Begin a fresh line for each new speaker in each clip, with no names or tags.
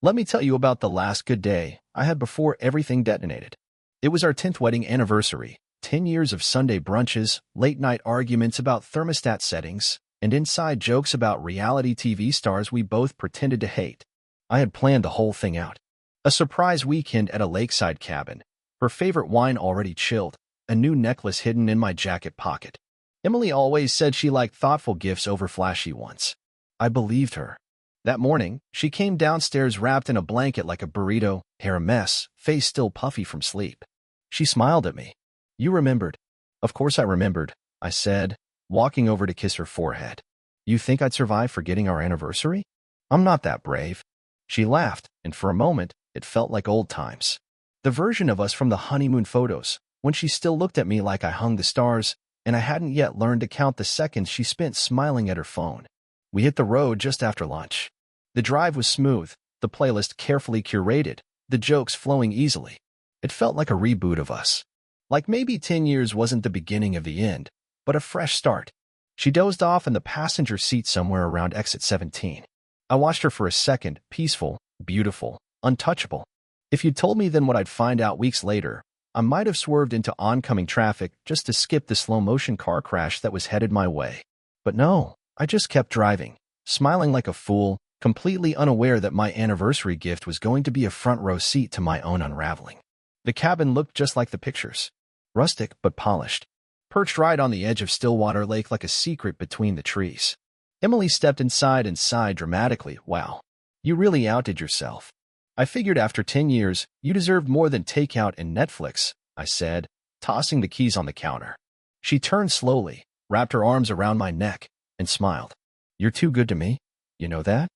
Let me tell you about the last good day I had before everything detonated. It was our 10th wedding anniversary, 10 years of Sunday brunches, late-night arguments about thermostat settings, and inside jokes about reality TV stars we both pretended to hate. I had planned the whole thing out. A surprise weekend at a lakeside cabin, her favorite wine already chilled, a new necklace hidden in my jacket pocket. Emily always said she liked thoughtful gifts over flashy ones. I believed her. That morning, she came downstairs wrapped in a blanket like a burrito, hair a mess, face still puffy from sleep. She smiled at me. "You remembered." "Of course I remembered," I said, walking over to kiss her forehead. "You think I'd survive forgetting our anniversary? I'm not that brave." She laughed, and for a moment, it felt like old times. The version of us from the honeymoon photos, when she still looked at me like I hung the stars, and I hadn't yet learned to count the seconds she spent smiling at her phone. We hit the road just after lunch. The drive was smooth, the playlist carefully curated, the jokes flowing easily. It felt like a reboot of us. Like maybe 10 years wasn't the beginning of the end, but a fresh start. She dozed off in the passenger seat somewhere around exit 17. I watched her for a second, peaceful, beautiful, untouchable. If you'd told me then what I'd find out weeks later, I might have swerved into oncoming traffic just to skip the slow-motion car crash that was headed my way. But no, I just kept driving, smiling like a fool, completely unaware that my anniversary gift was going to be a front-row seat to my own unraveling. The cabin looked just like the pictures. Rustic but polished. Perched right on the edge of Stillwater Lake like a secret between the trees. Emily stepped inside and sighed dramatically. "Wow, you really outdid yourself." "I figured after 10 years, you deserved more than takeout and Netflix," I said, tossing the keys on the counter. She turned slowly, wrapped her arms around my neck, and smiled. "You're too good to me. You know that?"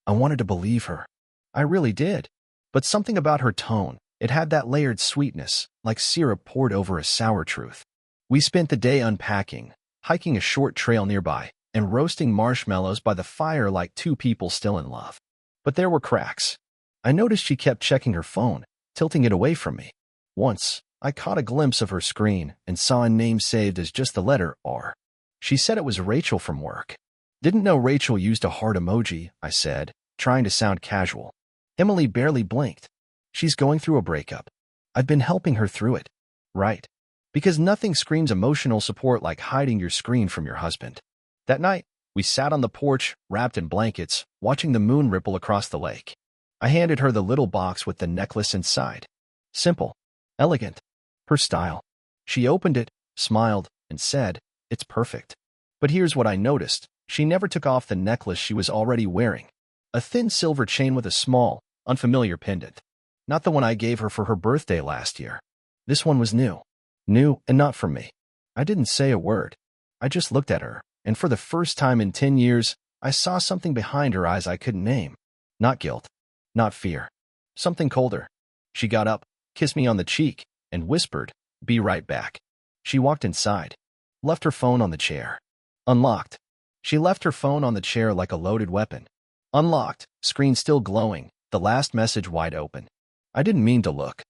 I wanted to believe her. I really did. But something about her tone, it had that layered sweetness, like syrup poured over a sour truth. We spent the day unpacking, hiking a short trail nearby, and roasting marshmallows by the fire like two people still in love. But there were cracks. I noticed she kept checking her phone, tilting it away from me. Once, I caught a glimpse of her screen and saw a name saved as just the letter R. She said it was Rachel from work. "Didn't know Rachel used a heart emoji," I said, trying to sound casual. Emily barely blinked. "She's going through a breakup. I've been helping her through it." "Right. Because nothing screams emotional support like hiding your screen from your husband." That night, we sat on the porch, wrapped in blankets, watching the moon ripple across the lake. I handed her the little box with the necklace inside. Simple. Elegant. Her style. She opened it, smiled, and said, "It's perfect." But here's what I noticed. She never took off the necklace she was already wearing. A thin silver chain with a small, unfamiliar pendant. Not the one I gave her for her birthday last year. This one was new. New and not from me. I didn't say a word. I just looked at her, and for the first time in 10 years, I saw something behind her eyes I couldn't name. Not guilt. Not fear. Something colder. She got up, kissed me on the cheek, and whispered, "Be right back." She walked inside. Left her phone on the chair. Unlocked. She left her phone on the chair like a loaded weapon. Unlocked, screen still glowing, the last message wide open. I didn't mean to look.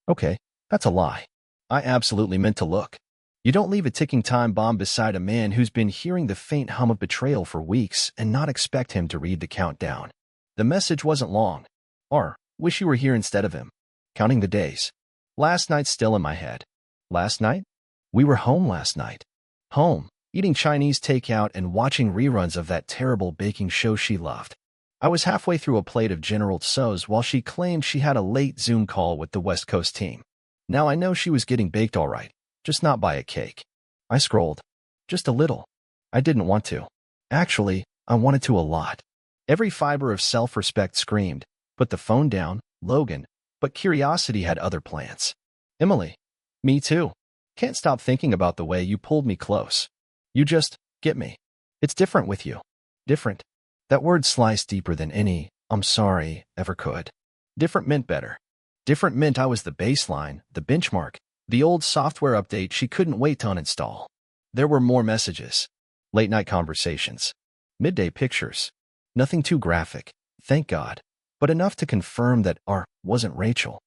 Okay, that's a lie. I absolutely meant to look. You don't leave a ticking time bomb beside a man who's been hearing the faint hum of betrayal for weeks and not expect him to read the countdown. The message wasn't long. Or, "Wish you were here instead of him." Counting the days. Last night still in my head. Last night? We were home last night. Home, eating Chinese takeout and watching reruns of that terrible baking show she loved. I was halfway through a plate of General Tso's while she claimed she had a late Zoom call with the West Coast team. Now I know she was getting baked all right, just not by a cake. I scrolled. Just a little. I didn't want to. Actually, I wanted to a lot. Every fiber of self-respect screamed, "Put the phone down, Logan," but curiosity had other plans. "Emily. Me too. Can't stop thinking about the way you pulled me close. You just get me. It's different with you." Different. That word sliced deeper than any "I'm sorry" ever could. Different meant better. Different meant I was the baseline, the benchmark, the old software update she couldn't wait to uninstall. There were more messages. Late-night conversations. Midday pictures. Nothing too graphic, thank God, but enough to confirm that R wasn't Rachel.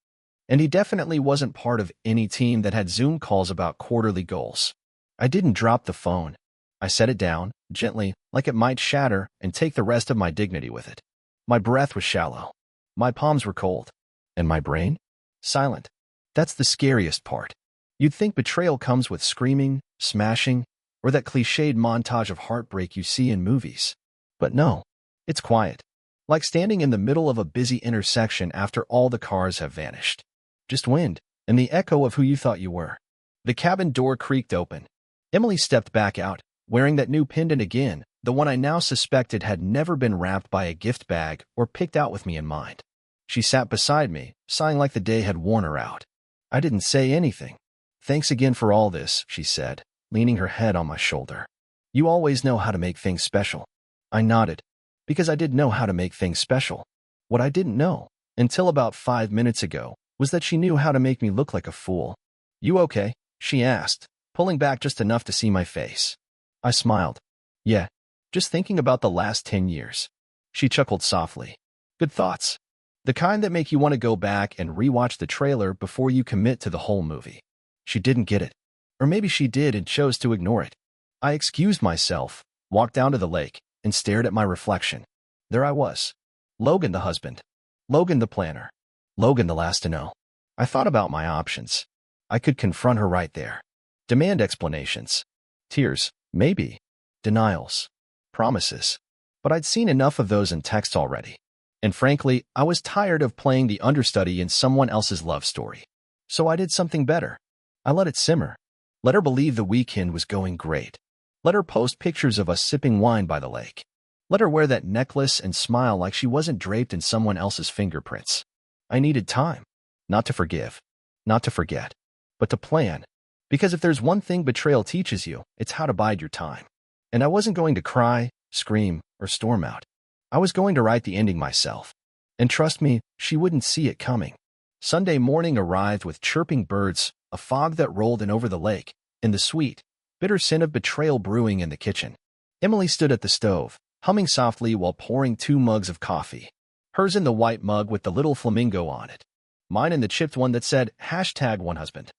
And he definitely wasn't part of any team that had Zoom calls about quarterly goals. I didn't drop the phone. I set it down, gently, like it might shatter, and take the rest of my dignity with it. My breath was shallow. My palms were cold. And my brain? Silent. That's the scariest part. You'd think betrayal comes with screaming, smashing, or that cliched montage of heartbreak you see in movies. But no, it's quiet. Like standing in the middle of a busy intersection after all the cars have vanished. Just wind, and the echo of who you thought you were. The cabin door creaked open. Emily stepped back out, wearing that new pendant again, the one I now suspected had never been wrapped by a gift bag or picked out with me in mind. She sat beside me, sighing like the day had worn her out. I didn't say anything. Thanks again for all this, she said, leaning her head on my shoulder. You always know how to make things special. I nodded, because I did know how to make things special. What I didn't know, until about 5 minutes ago, was that she knew how to make me look like a fool. You okay? She asked, pulling back just enough to see my face. I smiled. Yeah, just thinking about the last 10 years. She chuckled softly. Good thoughts. The kind that make you want to go back and rewatch the trailer before you commit to the whole movie. She didn't get it. Or maybe she did and chose to ignore it. I excused myself, walked down to the lake, and stared at my reflection. There I was. Logan the husband. Logan the planner. Logan the last to know. I thought about my options. I could confront her right there. Demand explanations. Tears, maybe. Denials. Promises. But I'd seen enough of those in text already. And frankly, I was tired of playing the understudy in someone else's love story. So I did something better. I let it simmer. Let her believe the weekend was going great. Let her post pictures of us sipping wine by the lake. Let her wear that necklace and smile like she wasn't draped in someone else's fingerprints. I needed time. Not to forgive. Not to forget. But to plan. Because if there's one thing betrayal teaches you, it's how to bide your time. And I wasn't going to cry, scream, or storm out. I was going to write the ending myself. And trust me, she wouldn't see it coming. Sunday morning arrived with chirping birds, a fog that rolled in over the lake, and the sweet, bitter scent of betrayal brewing in the kitchen. Emily stood at the stove, humming softly while pouring 2 mugs of coffee. Hers in the white mug with the little flamingo on it. Mine in the chipped one that said #OneHusband.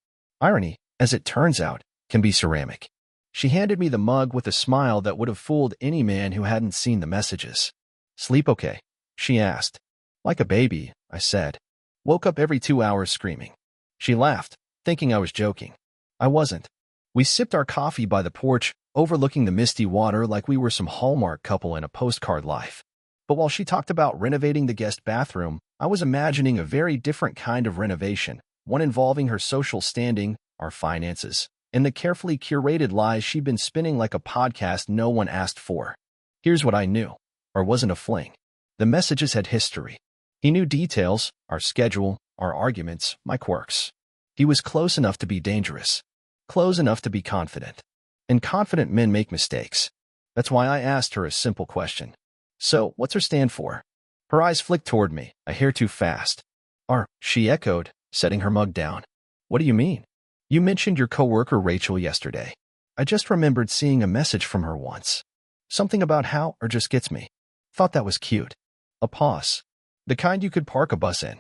Irony, as it turns out, can be ceramic. She handed me the mug with a smile that would have fooled any man who hadn't seen the messages. Sleep okay? She asked. Like a baby, I said. Woke up every 2 hours screaming. She laughed, thinking I was joking. I wasn't. We sipped our coffee by the porch, overlooking the misty water like we were some Hallmark couple in a postcard life. But while she talked about renovating the guest bathroom, I was imagining a very different kind of renovation, one involving her social standing, our finances, and the carefully curated lies she'd been spinning like a podcast no one asked for. Here's what I knew. Or wasn't a fling. The messages had history. He knew details, our schedule, our arguments, my quirks. He was close enough to be dangerous. Close enough to be confident. And confident men make mistakes. That's why I asked her a simple question. So, what's her stand for? Her eyes flicked toward me, a hair too fast. She echoed, setting her mug down. What do you mean? You mentioned your coworker Rachel yesterday. I just remembered seeing a message from her once. Something about how, or just gets me. Thought that was cute. A pause. The kind you could park a bus in.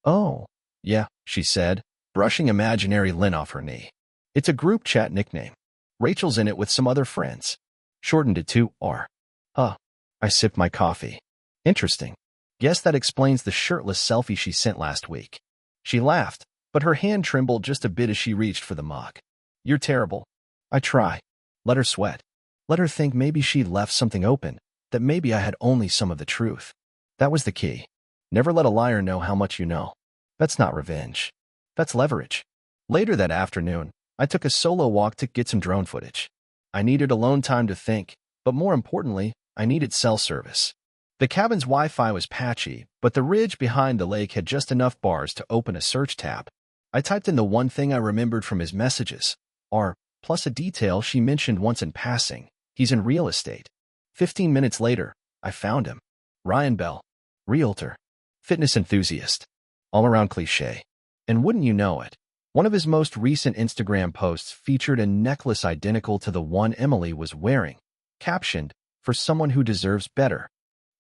Oh, yeah, she said, brushing imaginary lint off her knee. It's a group chat nickname. Rachel's in it with some other friends. Shortened it to R. I sipped my coffee. Interesting. Guess that explains the shirtless selfie she sent last week. She laughed, but her hand trembled just a bit as she reached for the mug. You're terrible. I try. Let her sweat. Let her think maybe she'd left something open, that maybe I had only some of the truth. That was the key. Never let a liar know how much you know. That's not revenge. That's leverage. Later that afternoon, I took a solo walk to get some drone footage. I needed alone time to think, but more importantly, I needed cell service. The cabin's Wi-Fi was patchy, but the ridge behind the lake had just enough bars to open a search tab. I typed in the one thing I remembered from his messages, R, plus a detail she mentioned once in passing. He's in real estate. 15 minutes later, I found him. Ryan Bell. Realtor. Fitness enthusiast. All-around cliché. And wouldn't you know it, one of his most recent Instagram posts featured a necklace identical to the one Emily was wearing, captioned, "For someone who deserves better."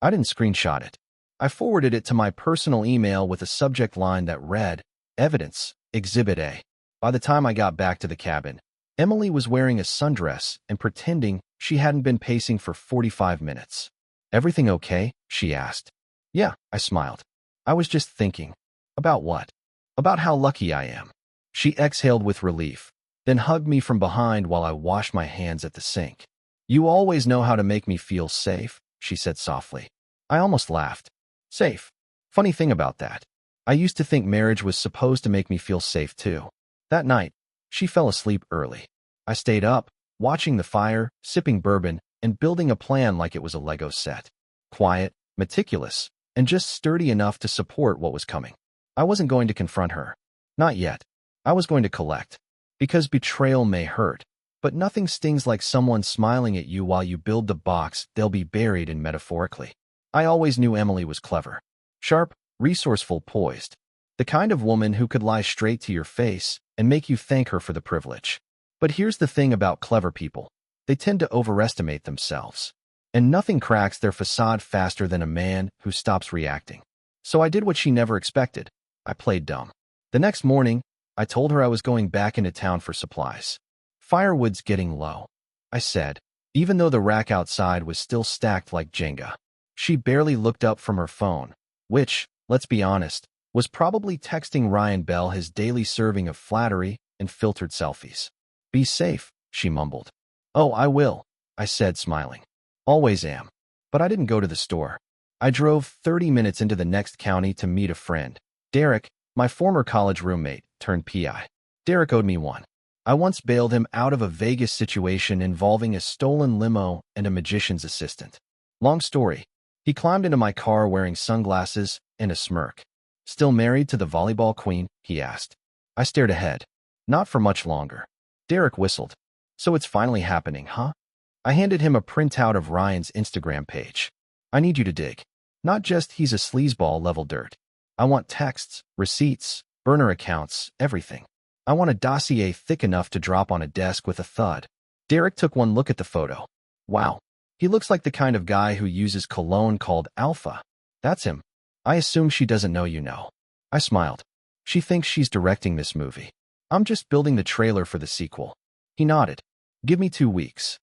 I didn't screenshot it. I forwarded it to my personal email with a subject line that read, Evidence, Exhibit A. By the time I got back to the cabin, Emily was wearing a sundress and pretending she hadn't been pacing for 45 minutes. Everything okay? She asked. Yeah, I smiled. I was just thinking. About what? About how lucky I am. She exhaled with relief, then hugged me from behind while I washed my hands at the sink. You always know how to make me feel safe, she said softly. I almost laughed. Safe. Funny thing about that. I used to think marriage was supposed to make me feel safe too. That night, she fell asleep early. I stayed up, watching the fire, sipping bourbon, and building a plan like it was a Lego set. Quiet, meticulous, and just sturdy enough to support what was coming. I wasn't going to confront her. Not yet. I was going to collect. Because betrayal may hurt, but nothing stings like someone smiling at you while you build the box they'll be buried in metaphorically. I always knew Emily was clever. Sharp, resourceful, poised. The kind of woman who could lie straight to your face and make you thank her for the privilege. But here's the thing about clever people. They tend to overestimate themselves. And nothing cracks their facade faster than a man who stops reacting. So I did what she never expected. I played dumb. The next morning, I told her I was going back into town for supplies. Firewood's getting low, I said, even though the rack outside was still stacked like Jenga. She barely looked up from her phone, which, let's be honest, was probably texting Ryan Bell his daily serving of flattery and filtered selfies. Be safe, she mumbled. Oh, I will, I said, smiling. Always am. But I didn't go to the store. I drove 30 minutes into the next county to meet a friend. Derek, my former college roommate, turned PI. Derek owed me one. I once bailed him out of a Vegas situation involving a stolen limo and a magician's assistant. Long story. He climbed into my car wearing sunglasses and a smirk. Still married to the volleyball queen? He asked. I stared ahead. Not for much longer. Derek whistled. So it's finally happening, huh? I handed him a printout of Ryan's Instagram page. I need you to dig. Not just he's a sleazeball level dirt. I want texts, receipts, burner accounts, everything. I want a dossier thick enough to drop on a desk with a thud. Derek took one look at the photo. Wow. He looks like the kind of guy who uses cologne called Alpha. That's him. I assume she doesn't know you know. I smiled. She thinks she's directing this movie. I'm just building the trailer for the sequel. He nodded. Give me 2 weeks.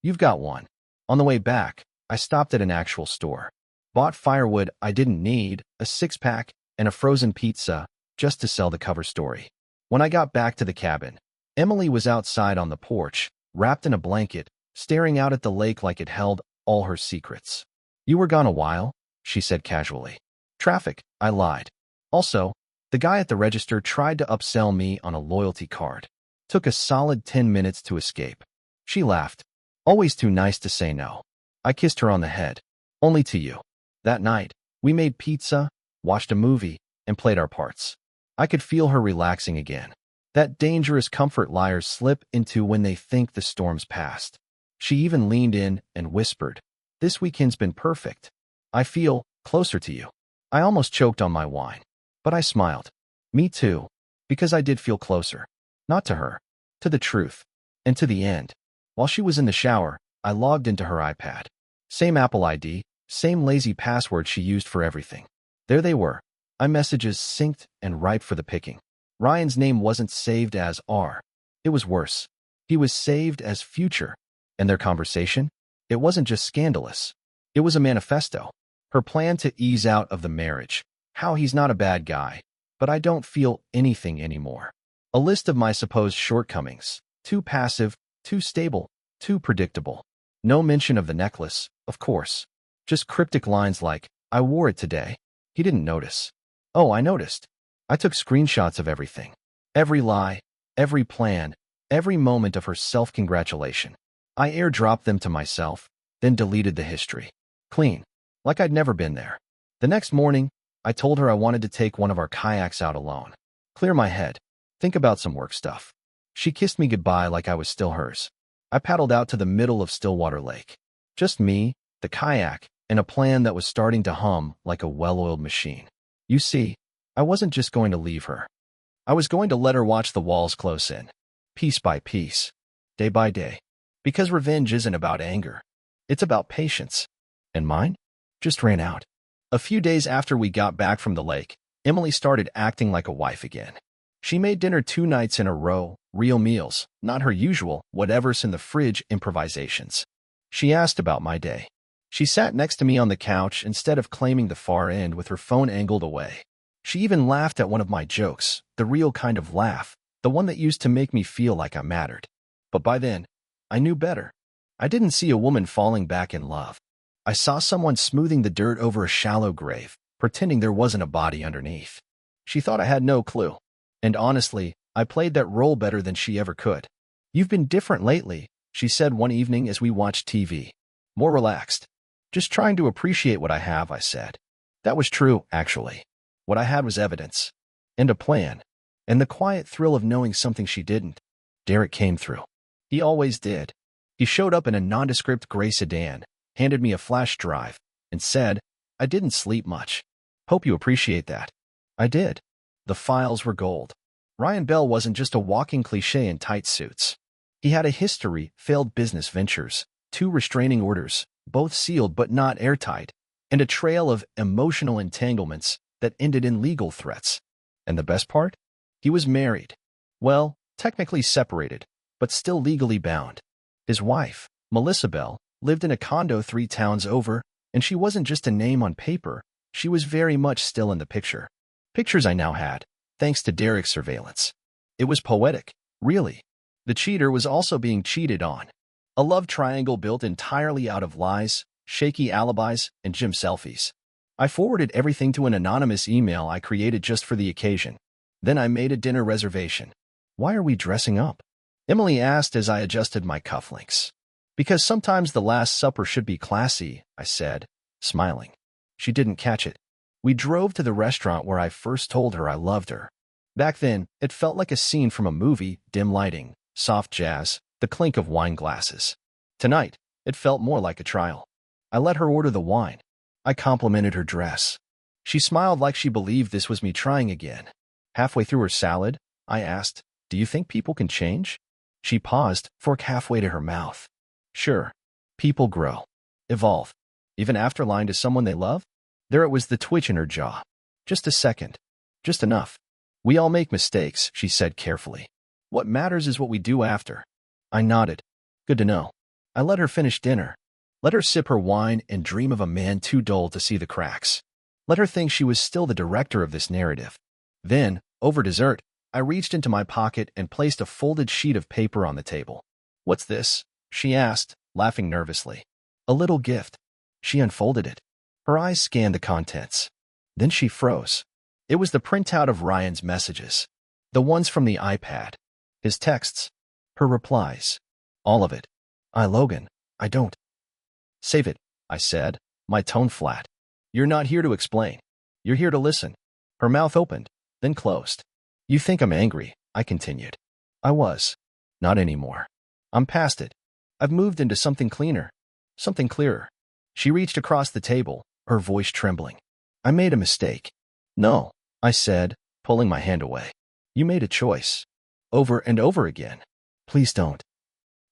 You've got one. On the way back, I stopped at an actual store. Bought firewood I didn't need, a 6-pack, and a frozen pizza, just to sell the cover story. When I got back to the cabin, Emily was outside on the porch, wrapped in a blanket, staring out at the lake like it held all her secrets. You were gone a while, she said casually. Traffic, I lied. Also, the guy at the register tried to upsell me on a loyalty card. Took a solid 10 minutes to escape. She laughed. Always too nice to say no. I kissed her on the head. Only to you. That night, we made pizza, watched a movie, and played our parts. I could feel her relaxing again. That dangerous comfort liars slip into when they think the storm's past. She even leaned in and whispered, "This weekend's been perfect. I feel closer to you." I almost choked on my wine. But I smiled. Me too. Because I did feel closer. Not to her. To the truth. And to the end. While she was in the shower, I logged into her iPad. Same Apple ID, same lazy password she used for everything. There they were. iMessages synced and ripe for the picking. Ryan's name wasn't saved as R. It was worse. He was saved as Future. And their conversation? It wasn't just scandalous. It was a manifesto. Her plan to ease out of the marriage. How he's not a bad guy, but I don't feel anything anymore. A list of my supposed shortcomings. Too passive, too stable, too predictable. No mention of the necklace, of course. Just cryptic lines like, I wore it today. He didn't notice. Oh, I noticed. I took screenshots of everything. Every lie, every plan, every moment of her self-congratulation. I airdropped them to myself, then deleted the history. Clean. Like I'd never been there. The next morning, I told her I wanted to take one of our kayaks out alone. Clear my head. Think about some work stuff. She kissed me goodbye like I was still hers. I paddled out to the middle of Stillwater Lake. Just me, the kayak, and a plan that was starting to hum like a well-oiled machine. You see, I wasn't just going to leave her. I was going to let her watch the walls close in. Piece by piece. Day by day. Because revenge isn't about anger. It's about patience. And mine just ran out. A few days after we got back from the lake, Emily started acting like a wife again. She made dinner 2 nights in a row, real meals, not her usual whatever's in the fridge improvisations. She asked about my day. She sat next to me on the couch instead of claiming the far end with her phone angled away. She even laughed at one of my jokes, the real kind of laugh, the one that used to make me feel like I mattered. But by then, I knew better. I didn't see a woman falling back in love. I saw someone smoothing the dirt over a shallow grave, pretending there wasn't a body underneath. She thought I had no clue. And honestly, I played that role better than she ever could. "You've been different lately," she said one evening as we watched TV. "More relaxed." "Just trying to appreciate what I have," I said. That was true, actually. What I had was evidence. And a plan. And the quiet thrill of knowing something she didn't. Derek came through. He always did. He showed up in a nondescript gray sedan, handed me a flash drive, and said, "I didn't sleep much. Hope you appreciate that." I did. The files were gold. Ryan Bell wasn't just a walking cliché in tight suits. He had a history, failed business ventures, 2 restraining orders, both sealed but not airtight, and a trail of emotional entanglements that ended in legal threats. And the best part? He was married. Well, technically separated, but still legally bound. His wife, Melissa Bell, lived in a condo 3 towns over, and she wasn't just a name on paper, she was very much still in the picture. Pictures I now had, thanks to Derek's surveillance. It was poetic, really. The cheater was also being cheated on. A love triangle built entirely out of lies, shaky alibis, and gym selfies. I forwarded everything to an anonymous email I created just for the occasion. Then I made a dinner reservation. "Why are we dressing up?" Emily asked as I adjusted my cufflinks. "Because sometimes the Last Supper should be classy," I said, smiling. She didn't catch it. We drove to the restaurant where I first told her I loved her. Back then, it felt like a scene from a movie, dim lighting, soft jazz, the clink of wine glasses. Tonight, it felt more like a trial. I let her order the wine. I complimented her dress. She smiled like she believed this was me trying again. Halfway through her salad, I asked, "Do you think people can change?" She paused, fork halfway to her mouth. "Sure. People grow. Evolve. Even after lying to someone they love?" There it was, the twitch in her jaw. "Just a second. Just enough. We all make mistakes," she said carefully. "What matters is what we do after." I nodded. Good to know. I let her finish dinner. Let her sip her wine and dream of a man too dull to see the cracks. Let her think she was still the director of this narrative. Then, over dessert, I reached into my pocket and placed a folded sheet of paper on the table. "What's this?" she asked, laughing nervously. "A little gift." She unfolded it. Her eyes scanned the contents. Then she froze. It was the printout of Ryan's messages. The ones from the iPad. His texts. Her replies. All of it. Logan, I don't." "Save it," I said, my tone flat. "You're not here to explain. You're here to listen." Her mouth opened, then closed. "You think I'm angry," I continued. I was. Not anymore. I'm past it. I've moved into something cleaner. Something clearer. She reached across the table, her voice trembling. "I made a mistake." "No," I said, pulling my hand away. "You made a choice. Over and over again. Please don't."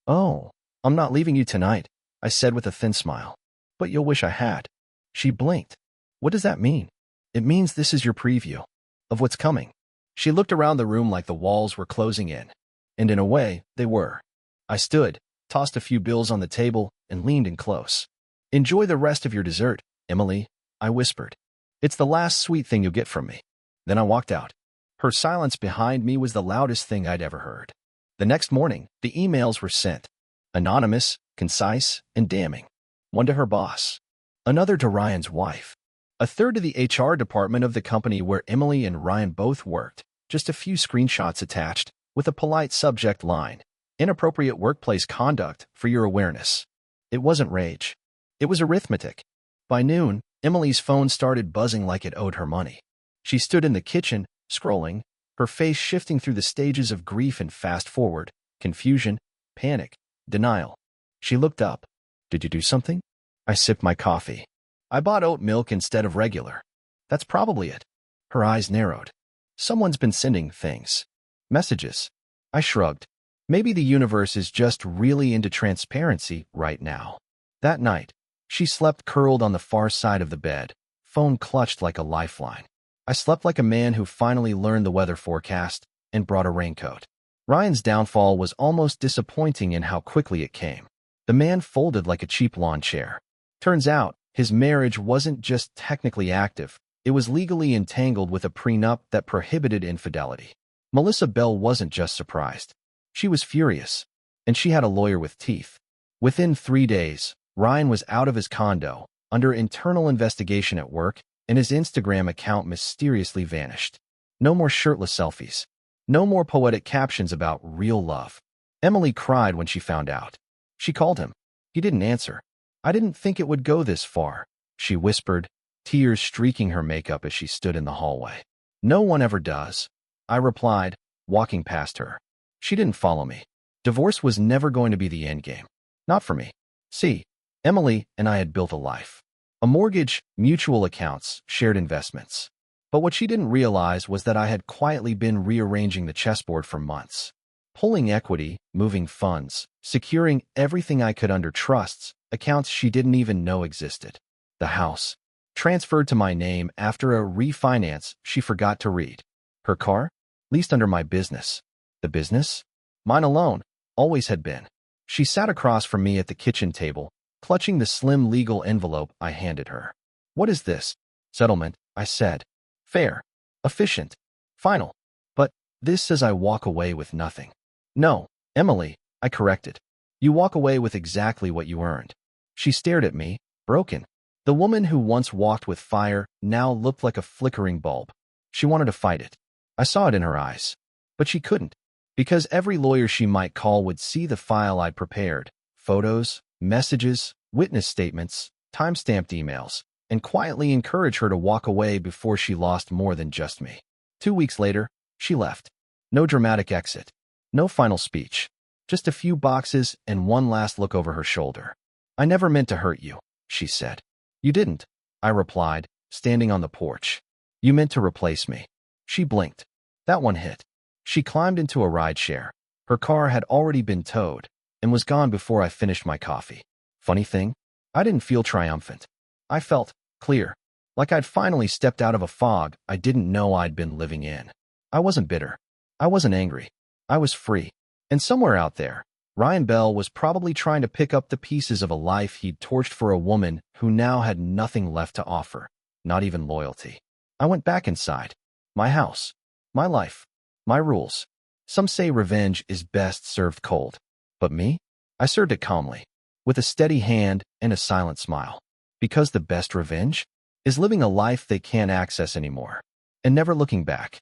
"Oh, I'm not leaving you tonight," I said with a thin smile. "But you'll wish I had." She blinked. "What does that mean?" "It means this is your preview of what's coming." She looked around the room like the walls were closing in. And in a way, they were. I stood, tossed a few bills on the table, and leaned in close. "Enjoy the rest of your dessert, Emily," I whispered. "It's the last sweet thing you'll get from me." Then I walked out. Her silence behind me was the loudest thing I'd ever heard. The next morning, the emails were sent. Anonymous, concise, and damning. One to her boss. Another to Ryan's wife. A third to the HR department of the company where Emily and Ryan both worked. Just a few screenshots attached, with a polite subject line. "Inappropriate workplace conduct for your awareness." It wasn't rage. It was arithmetic. By noon, Emily's phone started buzzing like it owed her money. She stood in the kitchen, scrolling, her face shifting through the stages of grief and fast-forward, confusion, panic, denial. She looked up. "Did you do something?" I sipped my coffee. "I bought oat milk instead of regular." "That's probably it." Her eyes narrowed. "Someone's been sending things. Messages." I shrugged. Maybe the universe is just really into transparency right now. That night, she slept curled on the far side of the bed, phone clutched like a lifeline. I slept like a man who finally learned the weather forecast and brought a raincoat. Ryan's downfall was almost disappointing in how quickly it came. The man folded like a cheap lawn chair. Turns out, his marriage wasn't just technically active, it was legally entangled with a prenup that prohibited infidelity. Melissa Bell wasn't just surprised. She was furious, and she had a lawyer with teeth. Within 3 days, Ryan was out of his condo, under internal investigation at work, and his Instagram account mysteriously vanished. No more shirtless selfies. No more poetic captions about real love. Emily cried when she found out. She called him. He didn't answer. "I didn't think it would go this far," she whispered, tears streaking her makeup as she stood in the hallway. "No one ever does," I replied, walking past her. She didn't follow me. Divorce was never going to be the endgame. Not for me. See, Emily and I had built a life. A mortgage, mutual accounts, shared investments. But what she didn't realize was that I had quietly been rearranging the chessboard for months. Pulling equity, moving funds, securing everything I could under trusts, accounts she didn't even know existed. The house, transferred to my name after a refinance she forgot to read. Her car, leased under my business. The business? Mine alone, always had been. She sat across from me at the kitchen table, clutching the slim legal envelope I handed her. "What is this?" "Settlement," I said. "Fair. Efficient. Final. But this says I walk away with nothing." "No, Emily," I corrected. "You walk away with exactly what you earned." She stared at me, broken. The woman who once walked with fire now looked like a flickering bulb. She wanted to fight it. I saw it in her eyes. But she couldn't, because every lawyer she might call would see the file I'd prepared: photos, messages, witness statements, time-stamped emails, and quietly encourage her to walk away before she lost more than just me. 2 weeks later, she left. No dramatic exit. No final speech. Just a few boxes and one last look over her shoulder. "I never meant to hurt you," she said. "You didn't," I replied, standing on the porch. "You meant to replace me." She blinked. That one hit. She climbed into a rideshare. Her car had already been towed and was gone before I finished my coffee. Funny thing, I didn't feel triumphant. I felt clear, like I'd finally stepped out of a fog I didn't know I'd been living in. I wasn't bitter. I wasn't angry. I was free. And somewhere out there, Ryan Bell was probably trying to pick up the pieces of a life he'd torched for a woman who now had nothing left to offer, not even loyalty. I went back inside. My house. My life. My rules. Some say revenge is best served cold. But me? I served it calmly, with a steady hand and a silent smile. Because the best revenge is living a life they can't access anymore, and never looking back.